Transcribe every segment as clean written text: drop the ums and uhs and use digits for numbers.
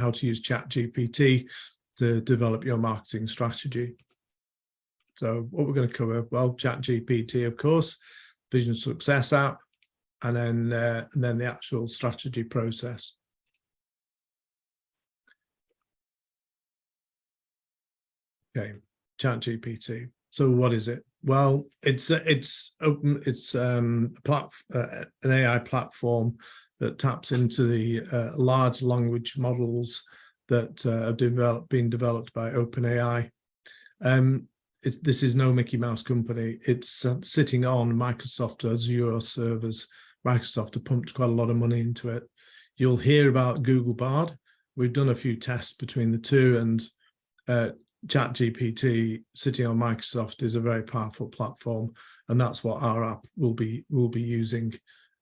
how to use ChatGPT to develop your marketing strategy. So what we're going to cover, well, ChatGPT, of course, Vision2Success App, and then the actual strategy process. Okay, ChatGPT. So what is it? Well, it's open. It's an AI platform that taps into the large language models that have been developed by OpenAI. This is no Mickey Mouse company. It's sitting on Microsoft Azure servers. Microsoft have pumped quite a lot of money into it. You'll hear about Google Bard. We've done a few tests between the two, and ChatGPT sitting on Microsoft is a very powerful platform, and that's what our app will be using.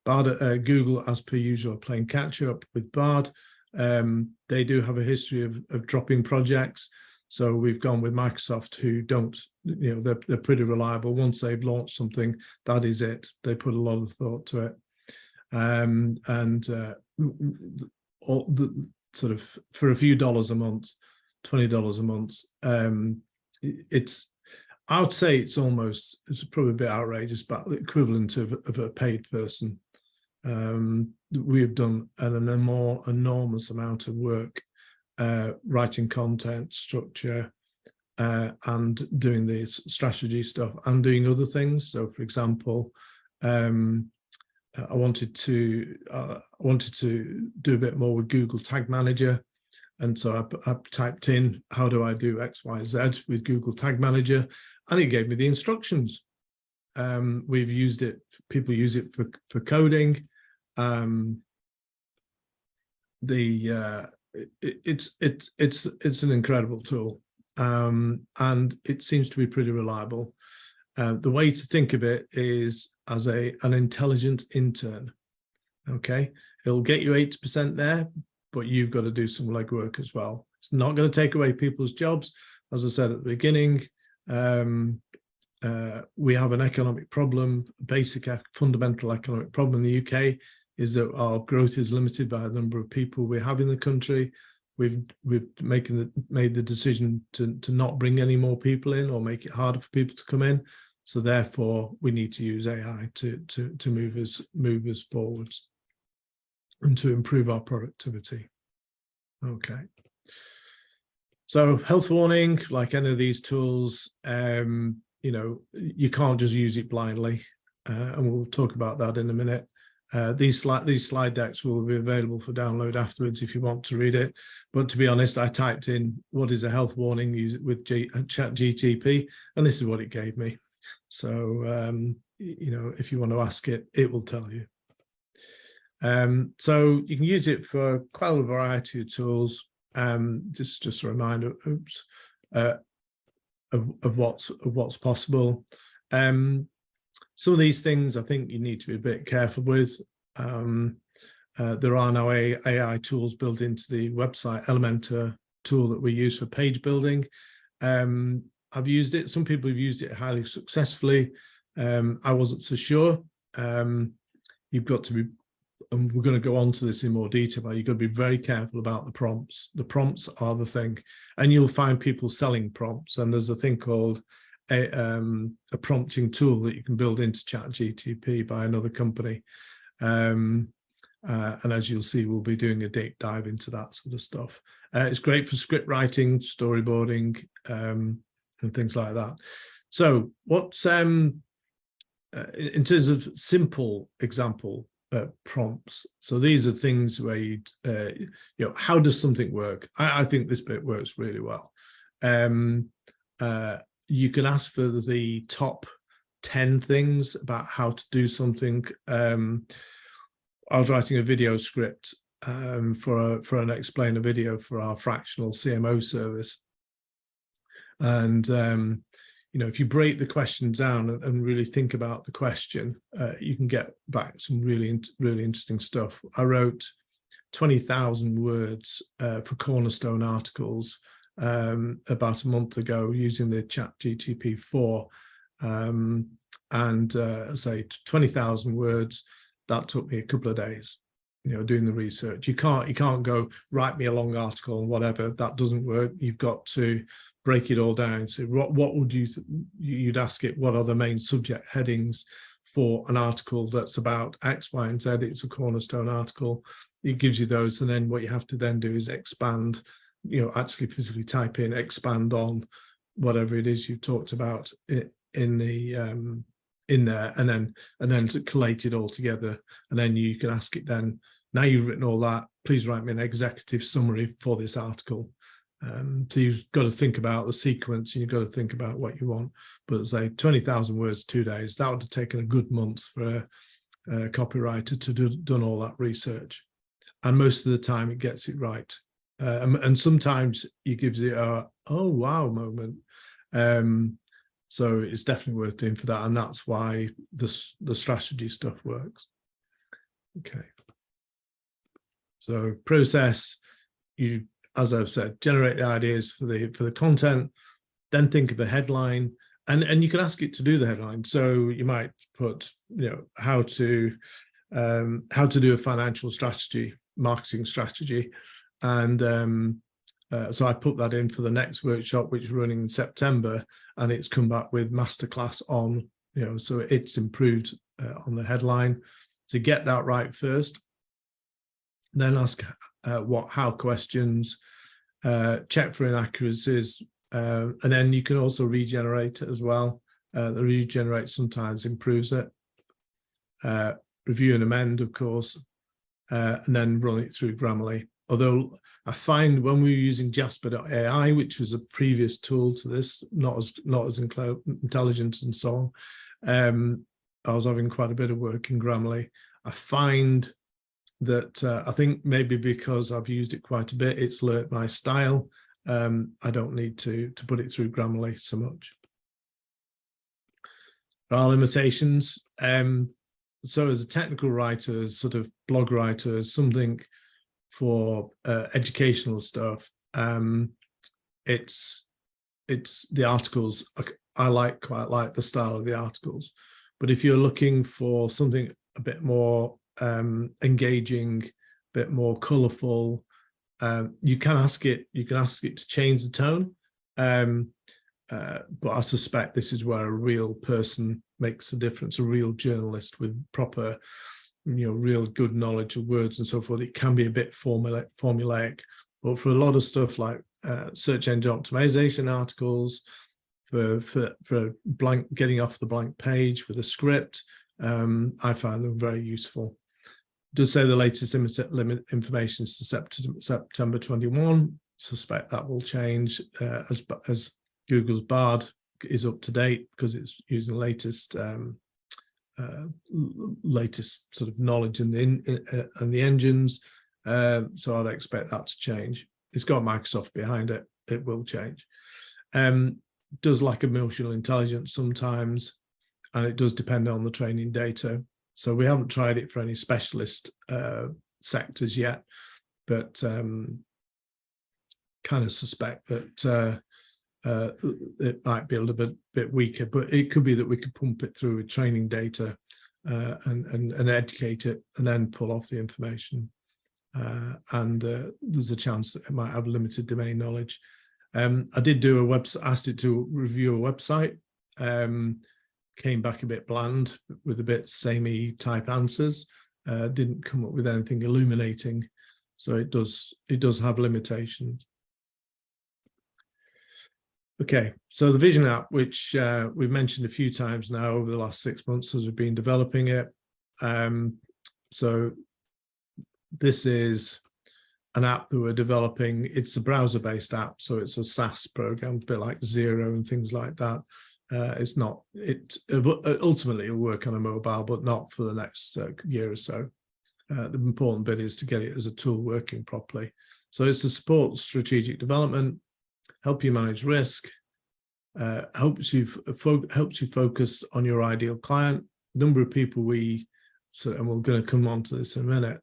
Bard, Google, as per usual, playing catch up with Bard. They do have a history of dropping projects, so we've gone with Microsoft, who don't, they're pretty reliable. Once they've launched something, that is it. They put a lot of thought to it, all the sort of for a few dollars a month. $20 a month. I would say it's probably a bit outrageous, but the equivalent of a paid person. We have done an enormous amount of work writing content, structure, and doing the strategy stuff and doing other things. So, for example, I wanted to do a bit more with Google Tag Manager. And so I typed in, how do I do X, Y, Z with Google Tag Manager? And it gave me the instructions. We've used it, people use it for coding. It's an incredible tool. And it seems to be pretty reliable. The way to think of it is as an intelligent intern. Okay, it'll get you 80% there, but you've got to do some legwork as well. It's not going to take away people's jobs. As I said at the beginning, we have an economic problem, basic fundamental economic problem in the UK, is that our growth is limited by the number of people we have in the country. We've made the decision to not bring any more people in or make it harder for people to come in. So therefore, we need to use AI to move us forwards and to improve our productivity. Okay. So health warning, like any of these tools, you can't just use it blindly, and we'll talk about that in a minute. These slide decks will be available for download afterwards if you want to read it. But to be honest, I typed in what is a health warning with ChatGPT, and this is what it gave me. So if you want to ask it, it will tell you. So you can use it for quite a variety of tools. Just a reminder, of what's possible. Some of these things I think you need to be a bit careful with. There are now AI tools built into the website Elementor tool that we use for page building. I've used it. Some people have used it highly successfully. I wasn't so sure. You've got to be, and we're going to go on to this in more detail, but you've got to be very careful about the prompts. The prompts are the thing, and you'll find people selling prompts, and there's a thing called a prompting tool that you can build into ChatGPT by another company. And as you'll see, we'll be doing a deep dive into that sort of stuff. It's great for script writing, storyboarding, and things like that. So what's, in terms of simple example prompts, so these are things where you'd, how does something work? I think this bit works really well. You can ask for the top 10 things about how to do something. I was writing a video script for an explainer video for our fractional CMO service. And, if you break the question down and really think about the question, you can get back some really interesting stuff. I wrote 20,000 words for Cornerstone articles about a month ago using the ChatGPT 4. I say 20,000 words, that took me a couple of days. doing the research. You can't go write me a long article and whatever. That doesn't work. You've got to break it all down. So what would you'd ask it, what are the main subject headings for an article that's about X, Y, and Z? It's a cornerstone article. It gives you those, and then what you have to then do is expand, actually physically type in, expand on whatever it is you talked about in there, and then to collate it all together. And then you can ask it then, now you've written all that, please write me an executive summary for this article. So you've got to think about the sequence, and you've got to think about what you want. But say 20,000 words, 2 days, that would have taken a good month for a copywriter to done all that research. And most of the time it gets it right. And sometimes it gives you a, oh, wow moment. So it's definitely worth doing for that. And that's why the strategy stuff works. Okay. So process, you, as I've said, generate the ideas for the content, then think of a headline, and you can ask it to do the headline. So you might put, how to do a financial strategy, marketing strategy, and so I put that in for the next workshop, which is running in September, and it's come back with masterclass on, so it's improved on the headline. To get that right first, then ask how questions, check for inaccuracies, and then you can also regenerate it as well. The regenerate sometimes improves it. Review and amend, of course, and then run it through Grammarly. Although I find when we were using Jasper.ai, which was a previous tool to this, not as intelligent and so on, I was having quite a bit of work in Grammarly. I find that I think maybe because I've used it quite a bit, it's learnt my style. I don't need to put it through Grammarly so much. There are limitations. So as a technical writer, sort of blog writer, something for educational stuff, it's the articles. I quite like the style of the articles, but if you're looking for something a bit more engaging, a bit more colorful, you can ask it to change the tone, but I suspect this is where a real person makes a difference, a real journalist with proper, real good knowledge of words and so forth. It can be a bit formulaic, but for a lot of stuff like search engine optimization articles, for getting off the blank page with a script, I find them very useful. It does say the latest information is to September 21. Suspect that will change as Google's Bard is up to date, because it's using latest sort of knowledge in the engines. So I'd expect that to change. It's got Microsoft behind it. It will change. Does lack emotional intelligence sometimes, and it does depend on the training data. So we haven't tried it for any specialist sectors yet, but kind of suspect that it might be a little bit weaker, but it could be that we could pump it through with training data and educate it, and then pull off the information. And there's a chance that it might have limited domain knowledge. I did do a website, asked it to review a website, came back a bit bland with a bit samey type answers, didn't come up with anything illuminating. So it does have limitations. Okay, so the Vision app, which we've mentioned a few times now over the last 6 months as we've been developing it. So this is an app that we're developing. It's a browser-based app, so it's a SaaS program, a bit like Xero and things like that. Ultimately it'll work on a mobile, but not for the next year or so. The important bit is to get it as a tool working properly. So it's to support strategic development, help you manage risk, helps you focus on your ideal client. Number of people and we're going to come on to this in a minute.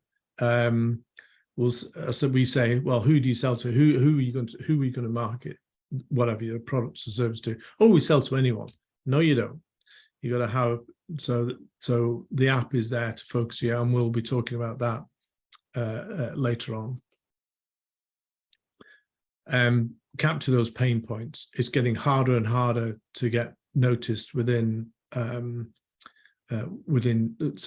We say, well, who do you sell to? Who are you going to market whatever your products or service to? Oh, we sell to anyone. No, you don't. You got to have, so the app is there to focus you, and we'll be talking about that later on. Capture those pain points. It's getting harder and harder to get noticed within sort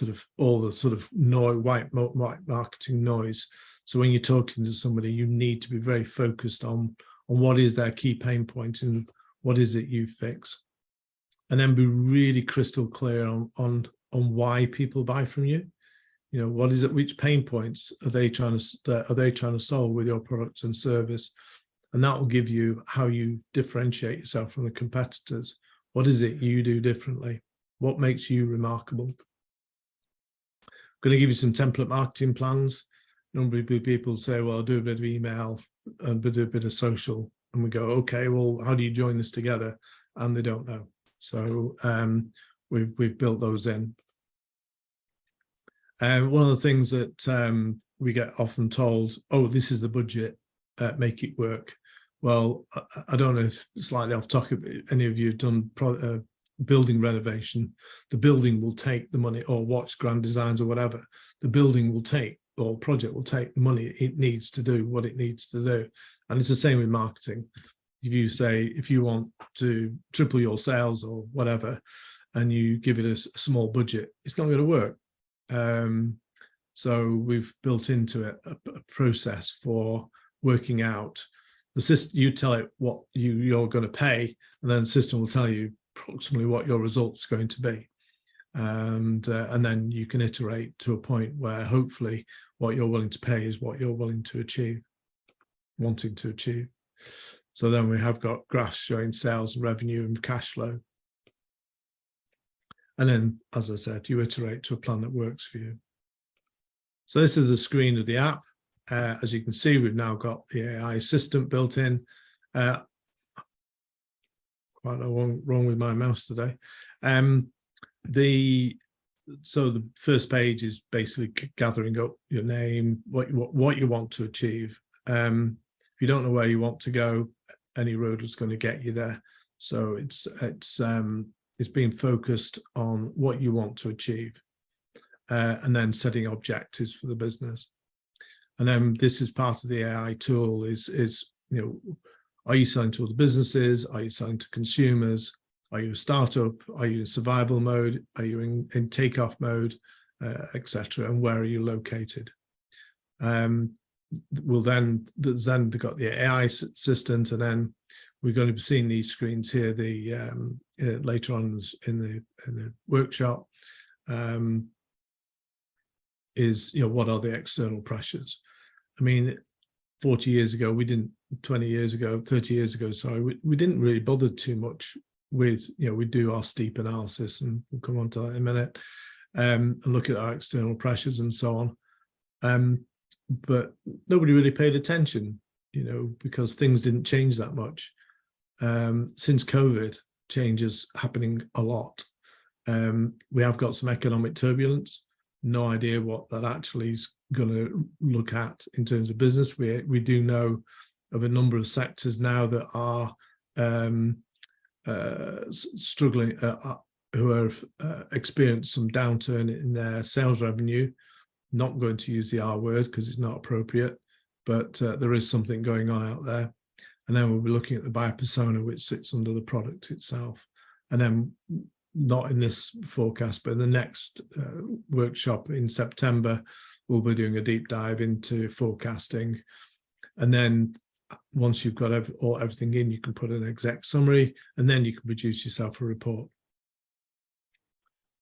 of all the sort of white marketing noise. So when you're talking to somebody, you need to be very focused on what is their key pain point and what is it you fix, and then be really crystal clear on why people buy from you. You know, what is it? Which pain points are they trying to solve with your products and service? And that will give you how you differentiate yourself from the competitors. What is it you do differently? What makes you remarkable? I'm going to give you some template marketing plans. Normally people say, well, I'll do a bit of email and do a bit of social. And we go, okay, well, how do you join this together? And they don't know. So we've built those in. One of the things that we get often told, oh, this is the budget, make it work. Well, I don't know if slightly off topic, any of you have done building renovation. The building will take the money, or watch grand designs or whatever. The building will take, or project will take the money it needs to do what it needs to do. And it's the same with marketing. If you say, if you want to triple your sales or whatever, and you give it a small budget, it's not going to work. So we've built into it a process for working out the system. You tell it what you're going to pay, and then the system will tell you approximately what your results are going to be. And then you can iterate to a point where hopefully what you're willing to pay is what you're willing to achieve, wanting to achieve. So then we have got graphs showing sales and revenue and cash flow. And then, as I said, you iterate to a plan that works for you. So this is the screen of the app. As you can see, we've now got the AI assistant built in. Quite wrong with my mouse today. So the first page is basically gathering up your name, what you want to achieve. If you don't know where you want to go, any road is going to get you there. So it's being focused on what you want to achieve, and then setting objectives for the business. And then this is part of the AI tool is you know, are you selling to other businesses? Are you selling to consumers? Are you a startup? Are you in survival mode? Are you in takeoff mode, etc.? And where are you located? We'll then they've got the AI assistant, and then we're going to be seeing these screens here later on in the workshop. Is, you know, what are the external pressures? I mean, 40 years ago, we didn't, 20 years ago, 30 years ago, sorry, we didn't really bother too much with, you know, we do our steep analysis, and we'll come on to that in a minute, and look at our external pressures and so on. But nobody really paid attention, you know, because things didn't change that much. Since COVID, change is happening a lot. We have got some economic turbulence. No idea what that actually is going to look at in terms of business. We do know of a number of sectors now that are struggling, who have experienced some downturn in their sales revenue. Not going to use the R word because it's not appropriate, but there is something going on out there. And then we'll be looking at the buyer persona, which sits under the product itself. And then, not in this forecast, but in the next workshop in September, we'll be doing a deep dive into forecasting. And then once you've got everything in, you can put an exec summary, and then you can produce yourself a report.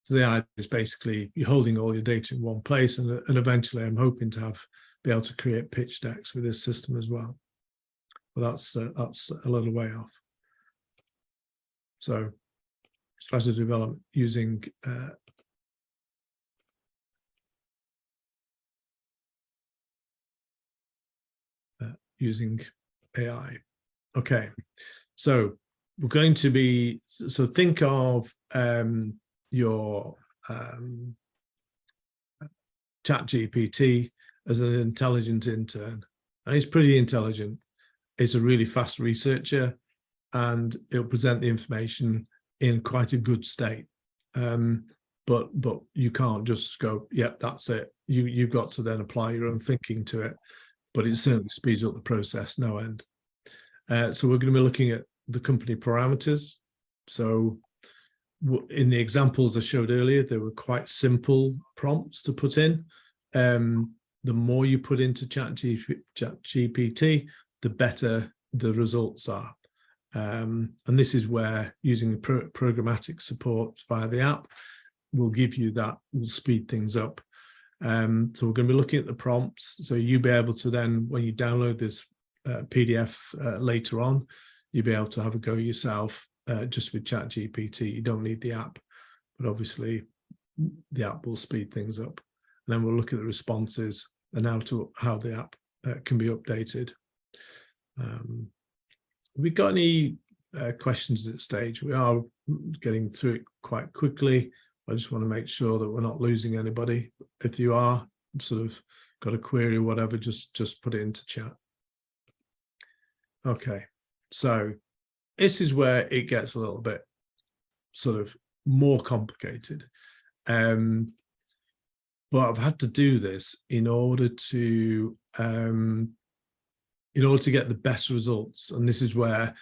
So the idea is basically you're holding all your data in one place, and eventually I'm hoping to be able to create pitch decks with this system as well. But that's a little way off. So strategy development using using AI. Okay, so we're going to be, so think of your ChatGPT as an intelligent intern, and he's pretty intelligent. He's a really fast researcher, and he'll present the information in quite a good state. but you can't just go, yep, that's it. You've got to then apply your own thinking to it, but it certainly speeds up the process no end. So we're going to be looking at the company parameters. So in the examples I showed earlier, they were quite simple prompts to put in. The more you put into ChatGPT, the better the results are. And this is where using programmatic support via the app will give you that, will speed things up. So we're going to be looking at the prompts. So you'll be able to then, when you download this PDF later on, you'll be able to have a go yourself just with ChatGPT. You don't need the app, but obviously the app will speed things up. And then we'll look at the responses and how the app can be updated. Have we got any questions at this stage? We are getting through it quite quickly. I just want to make sure that we're not losing anybody. If you are sort of got a query or whatever, just put it into chat. Okay, so this is where it gets a little bit sort of more complicated. But I've had to do this in order to get the best results. And this is where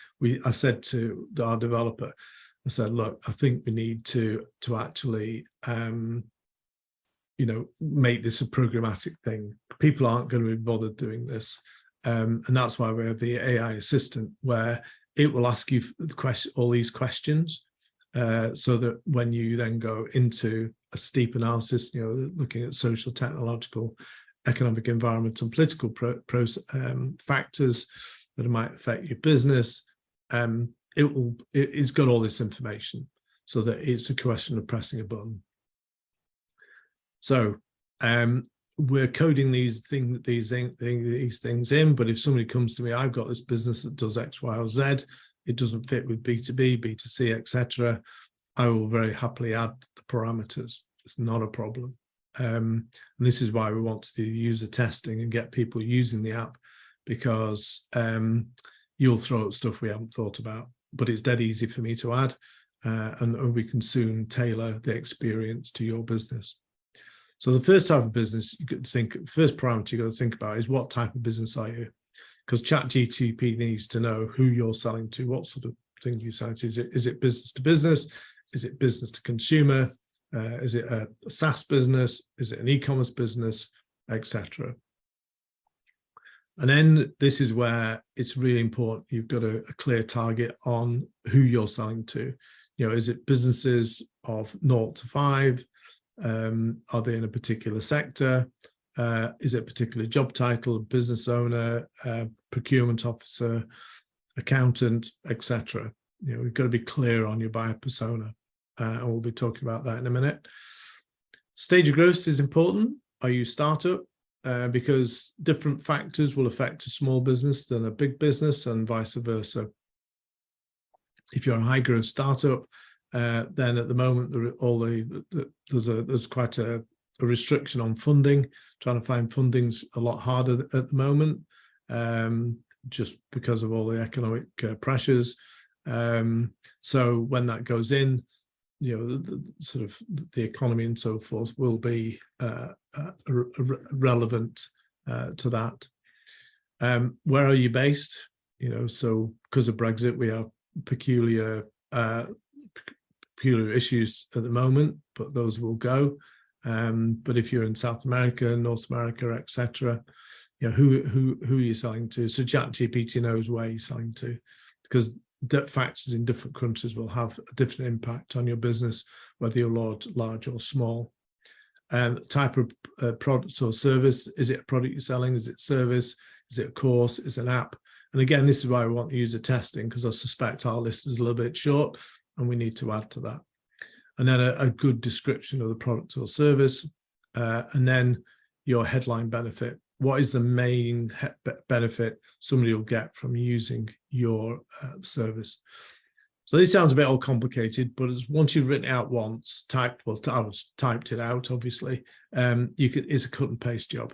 I said to our developer, I said, look, I think we need to actually, make this a programmatic thing. People aren't going to be bothered doing this. And that's why we have the AI assistant, where it will ask you all these questions, so that when you then go into a steep analysis, looking at social, technological, economic, environmental, and political factors that might affect your business, it's got all this information, so that it's a question of pressing a button. So we're coding these things in, but if somebody comes to me, I've got this business that does X, Y, or Z, it doesn't fit with B2B, B2C, etc., I will very happily add the parameters. It's not a problem. And this is why we want to do user testing and get people using the app, because you'll throw out stuff we haven't thought about, but it's dead easy for me to add, and we can soon tailor the experience to your business. So the first type of business first parameter you got to think about is, what type of business are you? Because ChatGPT needs to know who you're selling to, what sort of thing you're selling to. Is it business to business? Is it business to consumer? Is it a SaaS business? Is it an e-commerce business, etc.? And then this is where it's really important. You've got a clear target on who you're selling to. Is it businesses of 0 to 5? Are they in a particular sector? Is it a particular job title, business owner, procurement officer, accountant, etc.? We've got to be clear on your buyer persona, and we'll be talking about that in a minute. Stage of growth is important. Are you a startup? Because different factors will affect a small business than a big business, and vice versa. If you're a high growth startup, then at the moment there's quite a restriction on funding. Trying to find funding's a lot harder at the moment, just because of all the economic pressures. So when that goes in, the economy and so forth will be relevant to that. Where are you based? So because of Brexit, we have peculiar issues at the moment, but those will go. But if you're in South America, North America, etc., who are you selling to? So ChatGPT knows where you're selling to, because factors in different countries will have a different impact on your business, whether you're large or small. And type of product or service: is it a product you're selling? Is it service? Is it a course? Is it an app? And again, this is why we want user testing, because I suspect our list is a little bit short and we need to add to that. And then a good description of the product or service, and then your headline benefit. What is the main benefit somebody will get from using your service? So this sounds a bit all complicated, but once you've written it out once, I typed it out, obviously, it's a cut and paste job.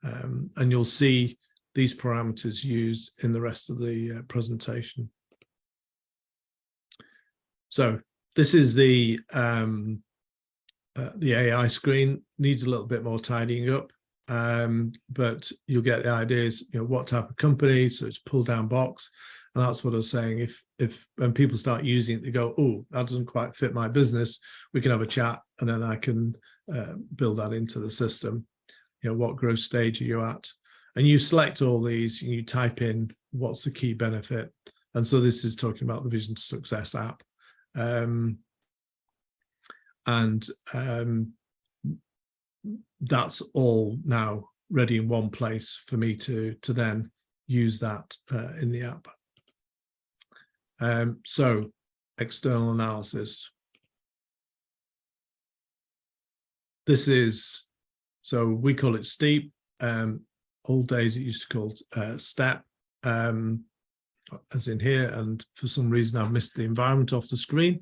And you'll see these parameters used in the rest of the presentation. So this is the the AI screen needs a little bit more tidying up, but you'll get the ideas, what type of company, so it's pull down box. And that's what I was saying. If when people start using it, they go, oh, that doesn't quite fit my business, we can have a chat, and then I can build that into the system. What growth stage are you at? And you select all these, and you type in what's the key benefit. And so this is talking about the Vision2Success app. That's all now ready in one place for me to then use that in the app. So external analysis. This is, so we call it STEEP. Old days it used to call STEP, as in here, and for some reason I've missed the environment off the screen.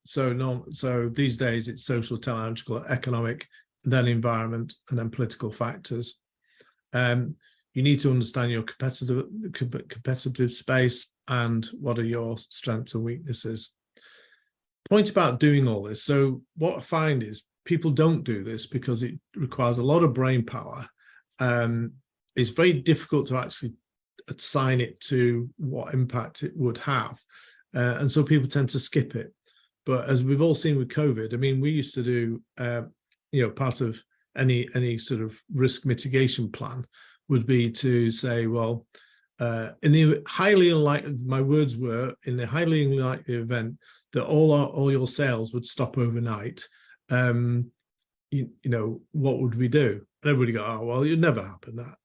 So these days it's social, technological, economic, then environment, and then political factors. You need to understand your competitive space and what are your strengths and weaknesses. Point about doing all this. So what I find is people don't do this because it requires a lot of brain power. It's very difficult to actually assign it to what impact it would have. And so people tend to skip it. But as we've all seen with COVID, I mean, we used to do, part of any sort of risk mitigation plan would be to say, well, in the highly unlikely, my words were, in the highly unlikely event that all your sales would stop overnight, what would we do? And everybody go, oh, well, it'd never happen that.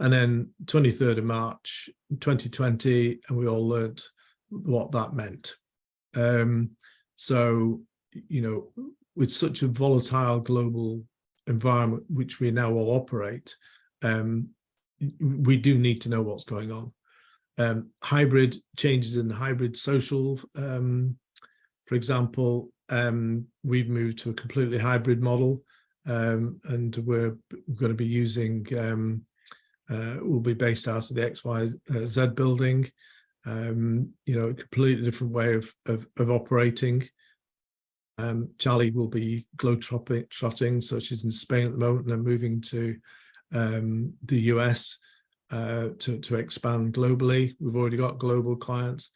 And then 23rd of March, 2020, and we all learned what that meant. So, with such a volatile global environment, which we now all operate, we do need to know what's going on. Hybrid changes in the hybrid social, for example, we've moved to a completely hybrid model, and we're going to be using, we'll be based out of the XYZ building, a completely different way of operating. Charlie will be globe-trotting, so she's in Spain at the moment, and then moving to the US to expand globally. We've already got global clients.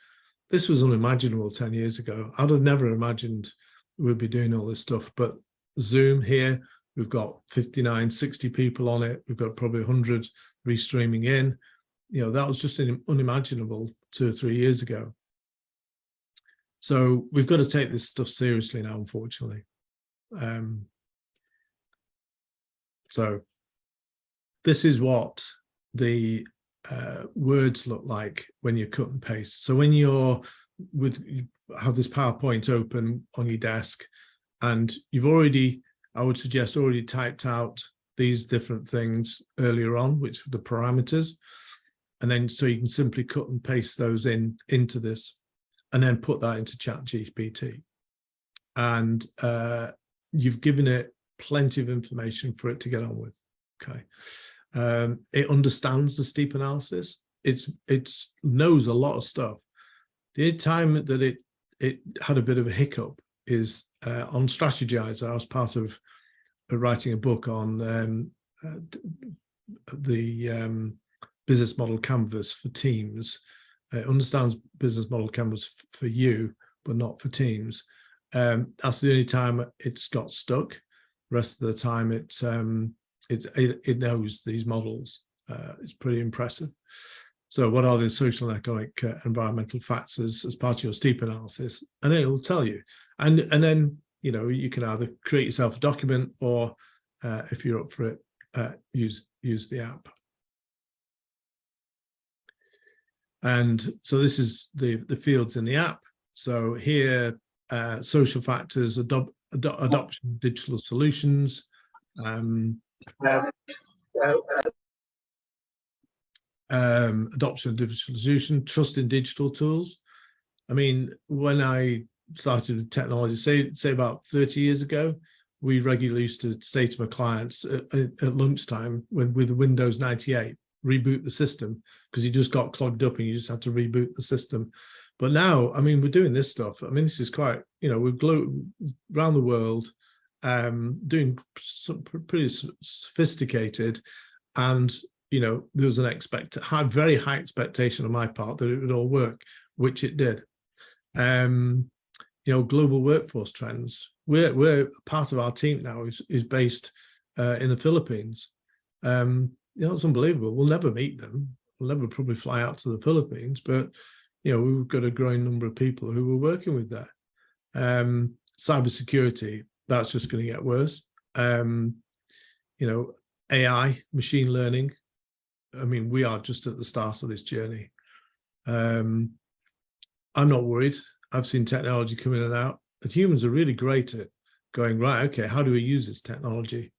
This was unimaginable 10 years ago. I'd have never imagined we'd be doing all this stuff, but Zoom here, we've got 59, 60 people on it. We've got probably 100 restreaming in. That was just unimaginable 2 or 3 years ago. So we've got to take this stuff seriously now, unfortunately. So this is what the words look like when you cut and paste. So when you have this PowerPoint open on your desk, and you've already, I would suggest, already typed out these different things earlier on, which are the parameters. And then so you can simply cut and paste those into this, and then put that into ChatGPT. And you've given it plenty of information for it to get on with. Okay. It understands the STEEP analysis. It knows a lot of stuff. The time that it had a bit of a hiccup is on Strategizer. I was part of writing a book on the business model canvas for teams. It understands business model canvas for you, but not for teams. That's the only time it's got stuck. The rest of the time it knows these models. It's pretty impressive. So what are the social and economic environmental factors as part of your STEEP analysis? And it will tell you. And then, you can either create yourself a document, or if you're up for it, use the app. And so this is the fields in the app. So here, social factors, adoption of digital solutions, adoption of digital solution, trust in digital tools. I mean, when I started with technology, say about 30 years ago, we regularly used to say to my clients at lunchtime with Windows 98, reboot the system, because you just got clogged up and you just had to reboot the system. But now, I mean, we're doing this stuff. I mean, this is quite, we're around the world, doing some pretty sophisticated, and there was an very high expectation on my part that it would all work, which it did. Global workforce trends. We're part of our team now is based in the Philippines. It's unbelievable. We'll never meet them. We'll never probably fly out to the Philippines, but we've got a growing number of people who we're working with there. Cybersecurity, that's just going to get worse. AI, machine learning. I mean, we are just at the start of this journey. I'm not worried. I've seen technology come in and out, and humans are really great at going, right, okay, how do we use this technology?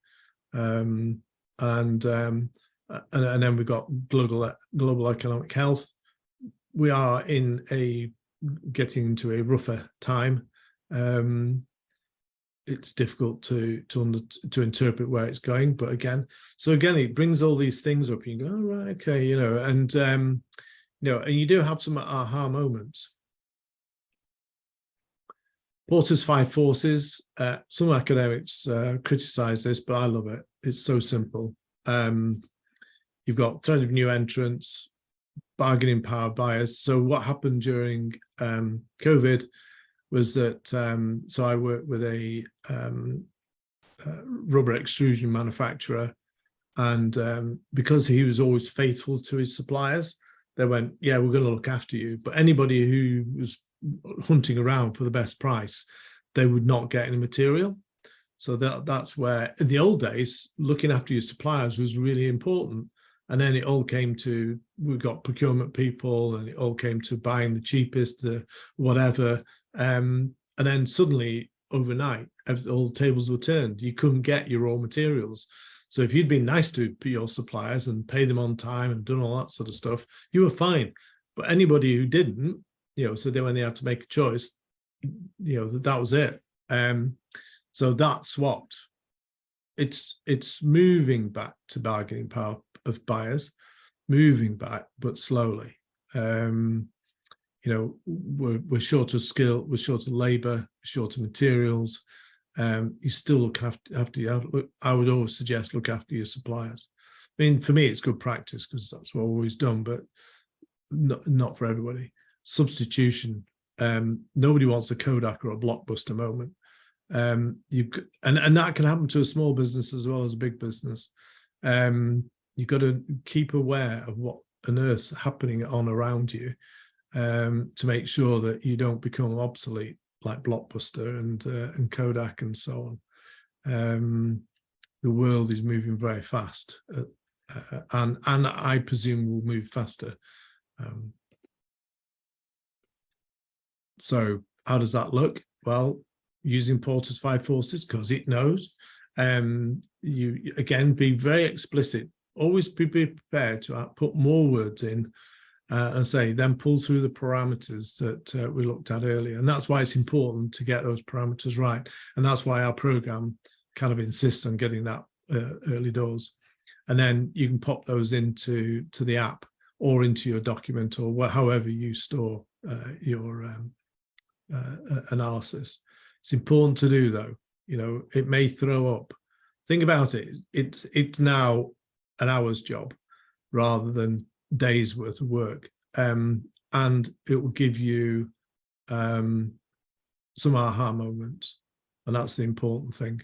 And then we've got global economic health. We are getting into a rougher time. It's difficult to interpret where it's going, but again, it brings all these things up. You go, oh, right, okay, and and you do have some aha moments. Porter's 5 forces. Some academics criticize this, but I love it. It's so simple. You've got threat of new entrants, bargaining power buyers. So what happened during COVID was that, so I worked with a rubber extrusion manufacturer, and because he was always faithful to his suppliers, they went, yeah, we're going to look after you. But anybody who was hunting around for the best price, they would not get any material. So that's where, in the old days, looking after your suppliers was really important. And then it all came to, we got procurement people, and it all came to buying the cheapest, whatever. And then suddenly, overnight, all the tables were turned. You couldn't get your raw materials. So if you'd been nice to your suppliers and pay them on time and done all that sort of stuff, you were fine. But anybody who didn't, so then when they had to make a choice, that was it. So that swapped. It's moving back to bargaining power of buyers, moving back, but slowly. We're short of skill, we're short of labor, short of materials. You still look after I would always suggest look after your suppliers. I mean, for me, it's good practice because that's what I've always done, but not for everybody. Substitution. Nobody wants a Kodak or a Blockbuster moment. And that can happen to a small business as well as a big business. You've got to keep aware of what on earth's happening on around you, to make sure that you don't become obsolete like Blockbuster and Kodak and so on. The world is moving very fast, and I presume will move faster. So how does that look? Well, using Porter's 5 forces, because it knows. You again, be very explicit. Always be prepared to put more words in, and say, then pull through the parameters that we looked at earlier. And that's why it's important to get those parameters right. And that's why our program kind of insists on getting that early doors. And then you can pop those into the app or into your document, or however you store your analysis. It's important to do, though. It may throw up. Think about it. It's now an hour's job rather than days worth of work, and it will give you some aha moments, and that's the important thing.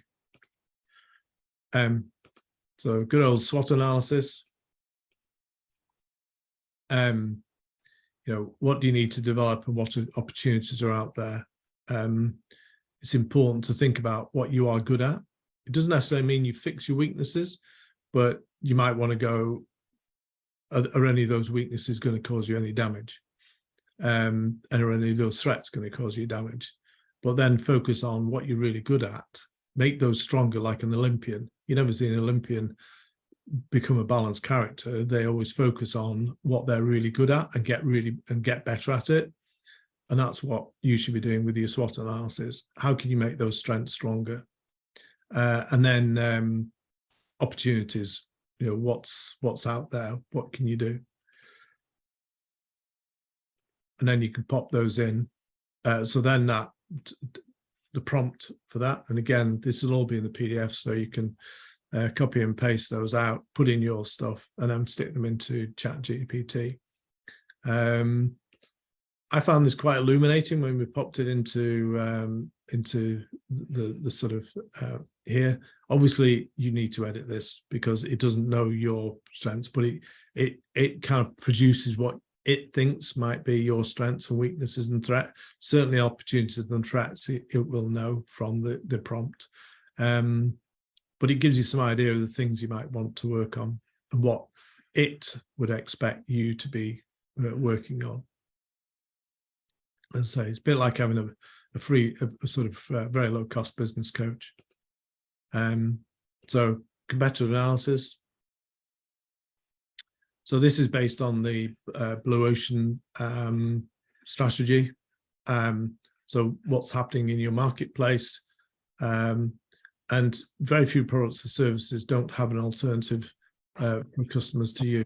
So good old SWOT analysis. What do you need to develop and what opportunities are out there? It's important to think about what you are good at. It doesn't necessarily mean you fix your weaknesses, but you might want to go, are any of those weaknesses going to cause you any damage? And are any of those threats going to cause you damage? But then focus on what you're really good at. Make those stronger, like an Olympian. You never see an Olympian become a balanced character. They always focus on what they're really good at and get better at it. And that's what you should be doing with your SWOT analysis. How can you make those strengths stronger? And then opportunities. What's out there? What can you do? and then you can pop those in. So then the prompt for that, and again, this will all be in the PDF, so you can copy and paste those out, put in your stuff, and then stick them into ChatGPT. I found this quite illuminating when we popped it into the sort of here. Obviously, you need to edit this because it doesn't know your strengths, but it kind of produces what it thinks might be your strengths and weaknesses and threat. Certainly opportunities and threats it will know from the prompt. But it gives you some idea of the things you might want to work on and what it would expect you to be working on. As I say, it's a bit like having a sort of very low cost business coach. So competitive analysis. So this is based on the Blue Ocean strategy. So what's happening in your marketplace, and very few products or services don't have an alternative for customers to use.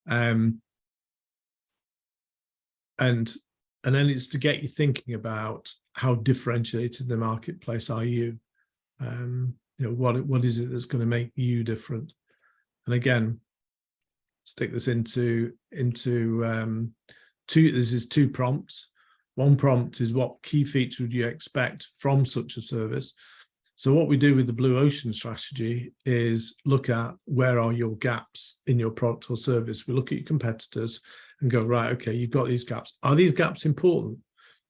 And then it's to get you thinking about how differentiated in the marketplace are you. You know, what is it that's going to make you different? And again, stick this into two prompts. One prompt is what key feature would you expect from such a service? So what we do with the Blue Ocean strategy is look at where are your gaps in your product or service. We look at your competitors and go, right, okay, you've got these gaps. Are these gaps important?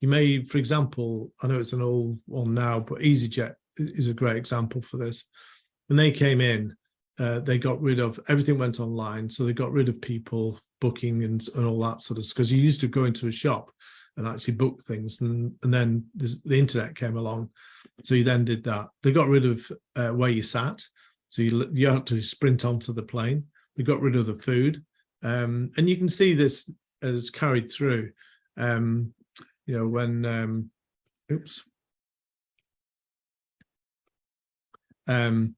You may, for example, I know it's an old one now, but EasyJet is a great example for this. When they came in, they got rid of, everything went online. So they got rid of people booking and all that sort of, because you used to go into a shop and actually book things. And then the internet came along. So you then did that. They got rid of where you sat. So you had to sprint onto the plane. They got rid of the food. And you can see this as carried through, you know, when, in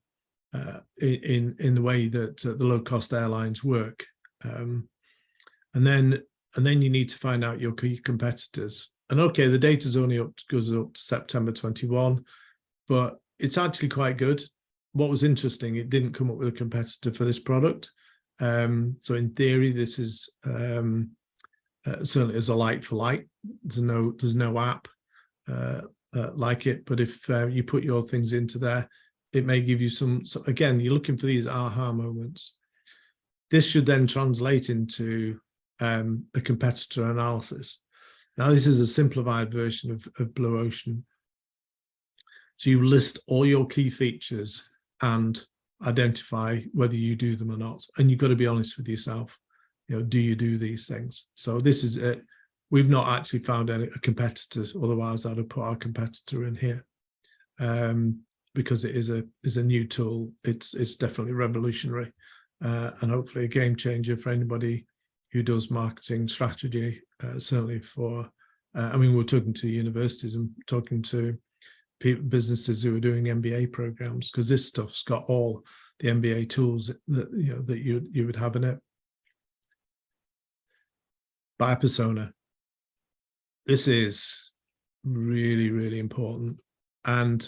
the way that the low-cost airlines work, and then you need to find out your key competitors. And okay, the data's only goes up to September 21, but it's actually quite good. What was interesting, it didn't come up with a competitor for this product. So in theory, this is certainly as a like for like. There's no app like it, but if you put your things into there, it may give you some, again, you're looking for these aha moments. This should then translate into a competitor analysis. Now, this is a simplified version of Blue Ocean. So you list all your key features and identify whether you do them or not. And you've got to be honest with yourself. You know, do you do these things? So this is it. We've not actually found a competitor, otherwise I'd have put our competitor in here. Because it is a new tool. It's definitely revolutionary, and hopefully a game changer for anybody who does marketing strategy. Certainly for, I mean, we're talking to universities and talking to businesses who are doing MBA programs, because this stuff's got all the MBA tools that you would have in it. Buyer persona. This is really, really important, and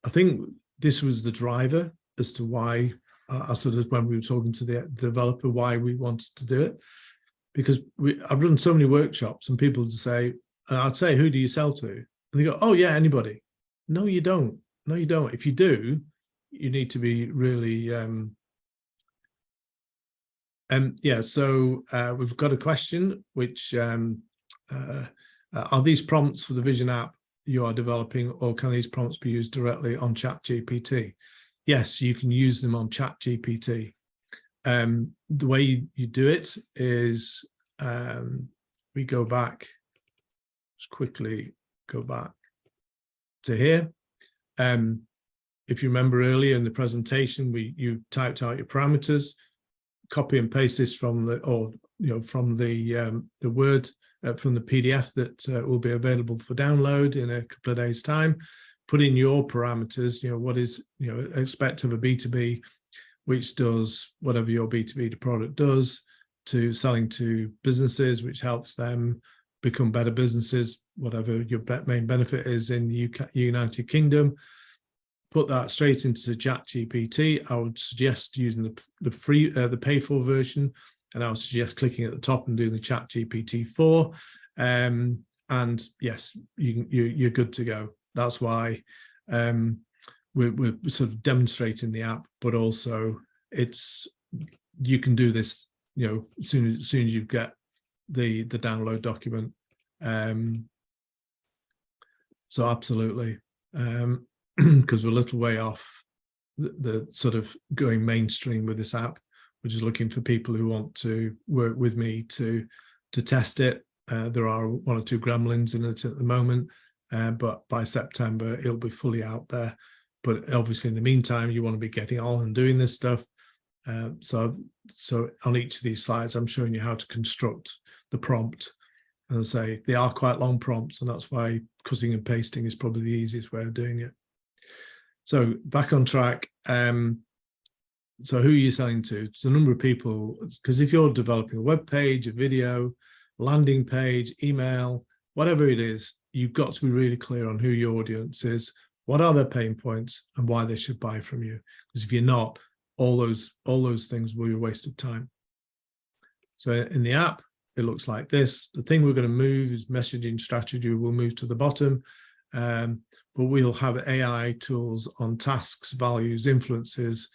I think this was the driver as to why I sort of, when we were talking to the developer, why we wanted to do it. Because I've run so many workshops and people would say, and I'd say, who do you sell to? And they go, oh yeah, anybody. No, you don't. No, you don't. If you do, you need to be really, yeah, so we've got a question, which are these prompts for the Vision app you are developing, or can these prompts be used directly on ChatGPT? Yes, you can use them on ChatGPT. The way you do it is we go back, just quickly go back to here. If you remember earlier in the presentation, you typed out your parameters, copy and paste this from the, or from the Word, from the PDF that will be available for download in a couple of days' time. Put in your parameters, what is, expect of a B2B, which does whatever your B2B product does. to selling to businesses, which helps them become better businesses, whatever your main benefit is in the United Kingdom. Put that straight into ChatGPT. I would suggest using the free, the paid-for version, and I would suggest clicking at the top and doing the ChatGPT 4. And yes, you're good to go. That's why we're sort of demonstrating the app, but also you can do this, as soon as you get the download document. So absolutely, because we're a little way off the sort of going mainstream with this app. We're just looking for people who want to work with me to test it. There are 1 or 2 gremlins in it at the moment, but by September it'll be fully out there. But obviously in the meantime, you want to be getting on and doing this stuff. So on each of these slides, I'm showing you how to construct the prompt. And I say they are quite long prompts, and that's why cutting and pasting is probably the easiest way of doing it. So back on track. So who are you selling to? It's a number of people, because if you're developing a web page, a video, landing page, email, whatever it is, you've got to be really clear on who your audience is, what are their pain points, and why they should buy from you. Because if you're not, all those things will be a waste of time. So in the app, it looks like this. The thing we're going to move is messaging strategy. We'll move to the bottom, but we'll have AI tools on tasks, values, influences,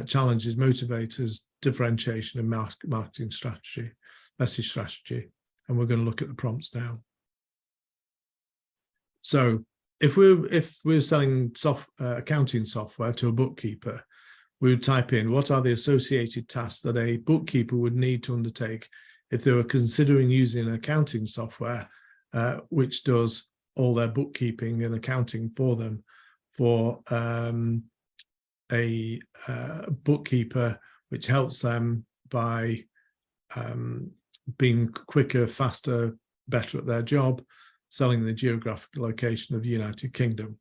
challenges, motivators, differentiation, and marketing strategy, message strategy. And we're going to look at the prompts now. So if we're selling accounting software to a bookkeeper, we would type in what are the associated tasks that a bookkeeper would need to undertake if they were considering using accounting software, which does all their bookkeeping and accounting for them. For a bookkeeper, which helps them by being quicker, faster, better at their job, selling the geographic location of the United Kingdom.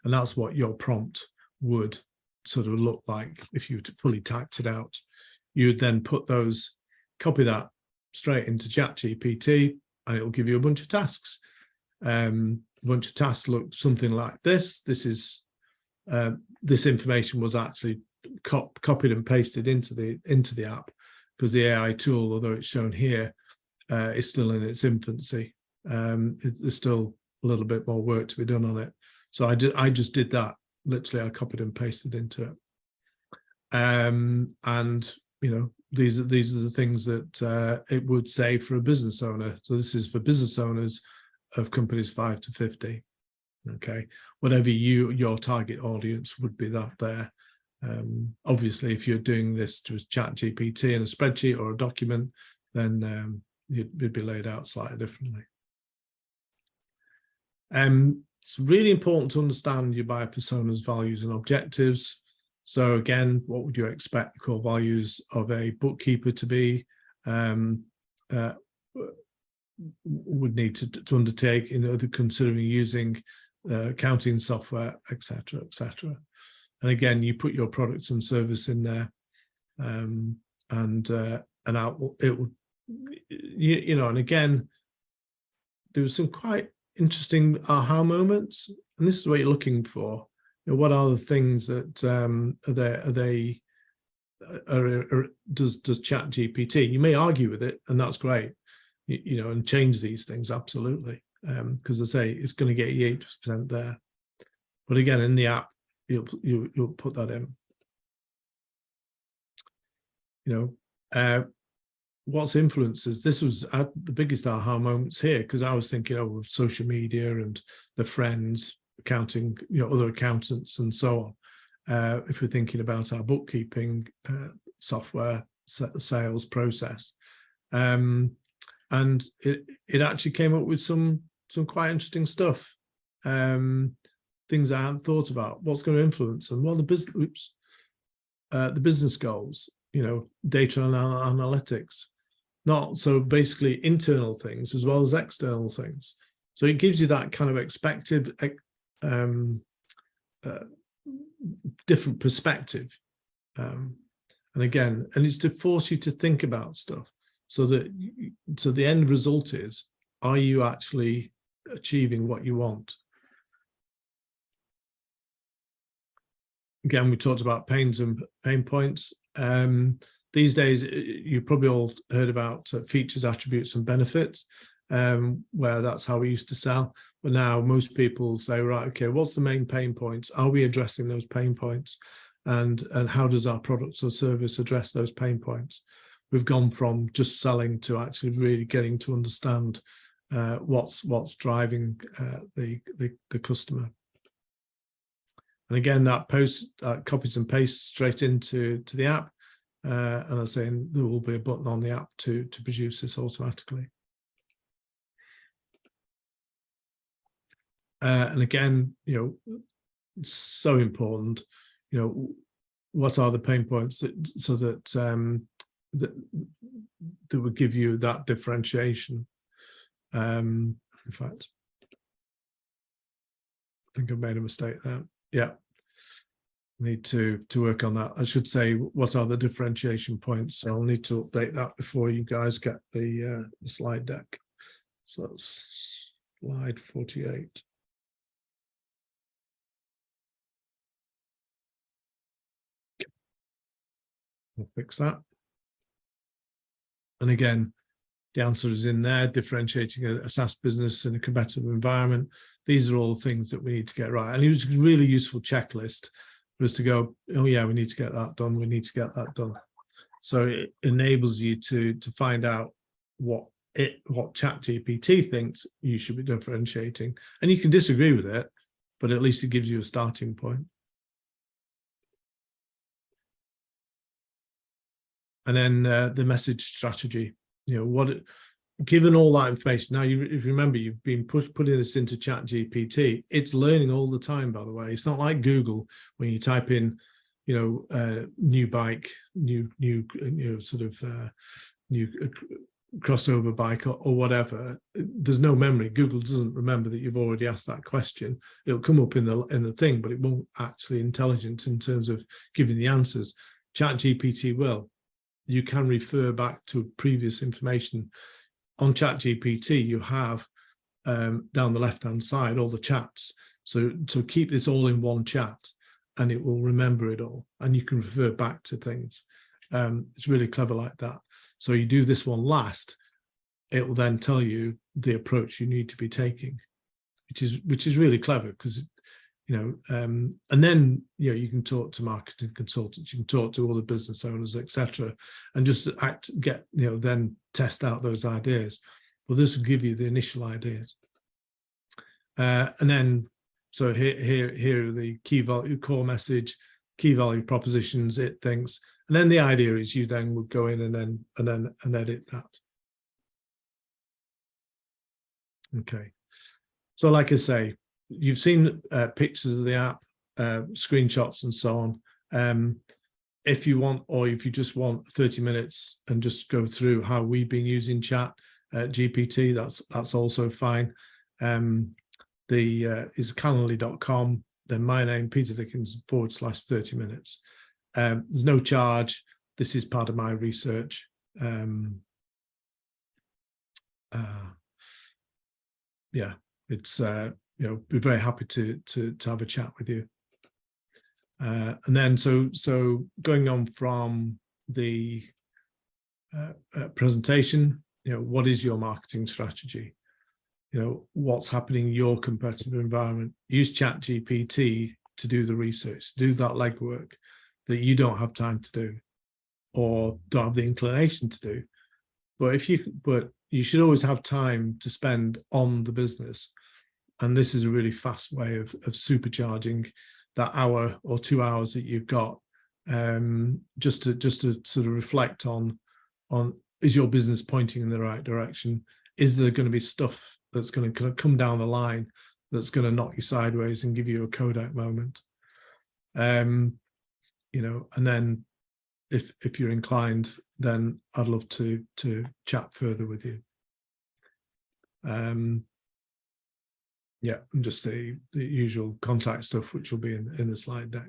And that's what your prompt would sort of look like if you fully typed it out. You would then copy that straight into ChatGPT, and it will give you a bunch of tasks. A bunch of tasks look something like this. This is this information was actually copied and pasted into the app, because the AI tool, although it's shown here, is still in its infancy. There's still a little bit more work to be done on it. So I just did that. Literally, I copied and pasted into it. And these are the things that it would say for a business owner. So this is for business owners of companies 5 to 50. Okay, whatever your target audience would be that there. Obviously, if you're doing this to ChatGPT in a spreadsheet or a document, then it'd be laid out slightly differently. It's really important to understand your buyer personas, values, and objectives. So again, what would you expect the core values of a bookkeeper to be? Would need to undertake in order considering using accounting software, etc., etc. And again, you put your products and service in there, and out it would, and again, there was some quite interesting aha moments, and this is what you're looking for. What are the things that does ChatGPT? You may argue with it, and that's great, and change these things, absolutely, because I say it's going to get you 80% there. But again, in the app, you'll put that in. What's influences? This was the biggest aha moments here, because I was thinking of social media and the friends, accounting, other accountants and so on. If we're thinking about our bookkeeping software sales process, and it actually came up with some quite interesting stuff, things I hadn't thought about. What's going to influence them? Well, the business goals, data and analytics. Not so basically internal things as well as external things. So it gives you that kind of expected, different perspective. And again, it's to force you to think about stuff. so that the end result is, are you actually achieving what you want? Again, we talked about pains and pain points. These days, you've probably all heard about features, attributes, and benefits, where that's how we used to sell. But now most people say, right, okay, what's the main pain points? Are we addressing those pain points? And how does our product or service address those pain points? We've gone from just selling to actually really getting to understand what's driving the customer. And again, that copies and pastes straight into the app. And I'm saying there will be a button on the app to produce this automatically. And again, it's so important, what are the pain points so that that would give you that differentiation. In fact, I think I've made a mistake there. Yeah, need to work on that. I should say, what are the differentiation points? So I'll need to update that before you guys get the slide deck. So that's slide 48. We'll fix that. And again, the answer is in there, differentiating a SaaS business in a competitive environment. These are all things that we need to get right. And it was a really useful checklist for us to go, oh yeah, we need to get that done. We need to get that done. So it enables you to find out what ChatGPT thinks you should be differentiating. And you can disagree with it, but at least it gives you a starting point. And then the message strategy, given all that information, now if you remember, you've been putting this into ChatGPT, it's learning all the time, by the way. It's not like Google, when you type in, new bike, new crossover bike or whatever, there's no memory. Google doesn't remember that you've already asked that question. It'll come up in the thing, but it won't actually intelligent in terms of giving the answers. ChatGPT will. You can refer back to previous information. On ChatGPT, you have down the left-hand side all the chats. So keep this all in one chat, and it will remember it all, and you can refer back to things. It's really clever like that. So you do this one last, it will then tell you the approach you need to be taking, which is really clever, because and then you can talk to marketing consultants, you can talk to all the business owners, etc., and just then test out those ideas. Well, this will give you the initial ideas, and then so here are the key value, core message, key value propositions it thinks, and then the idea is you then would go in and edit that. Okay, so like I say, you've seen pictures of the app, screenshots and so on. If you want, or if you just want 30 minutes and just go through how we've been using ChatGPT, that's also fine. Is calendly.com, then my name, Peter Dickens, /30 minutes. There's no charge. This is part of my research. Yeah, it's be very happy to have a chat with you. And then so going on from the presentation, what is your marketing strategy? What's happening in your competitive environment? Use ChatGPT to do the research, do that legwork that you don't have time to do or don't have the inclination to do. But you should always have time to spend on the business. And this is a really fast way of supercharging that hour or 2 hours that you've got, just to sort of reflect on is your business pointing in the right direction? Is there going to be stuff that's going to come down the line that's going to knock you sideways and give you a Kodak moment? And then if you're inclined, then I'd love to chat further with you. Yeah, and just the usual contact stuff, which will be in the slide deck.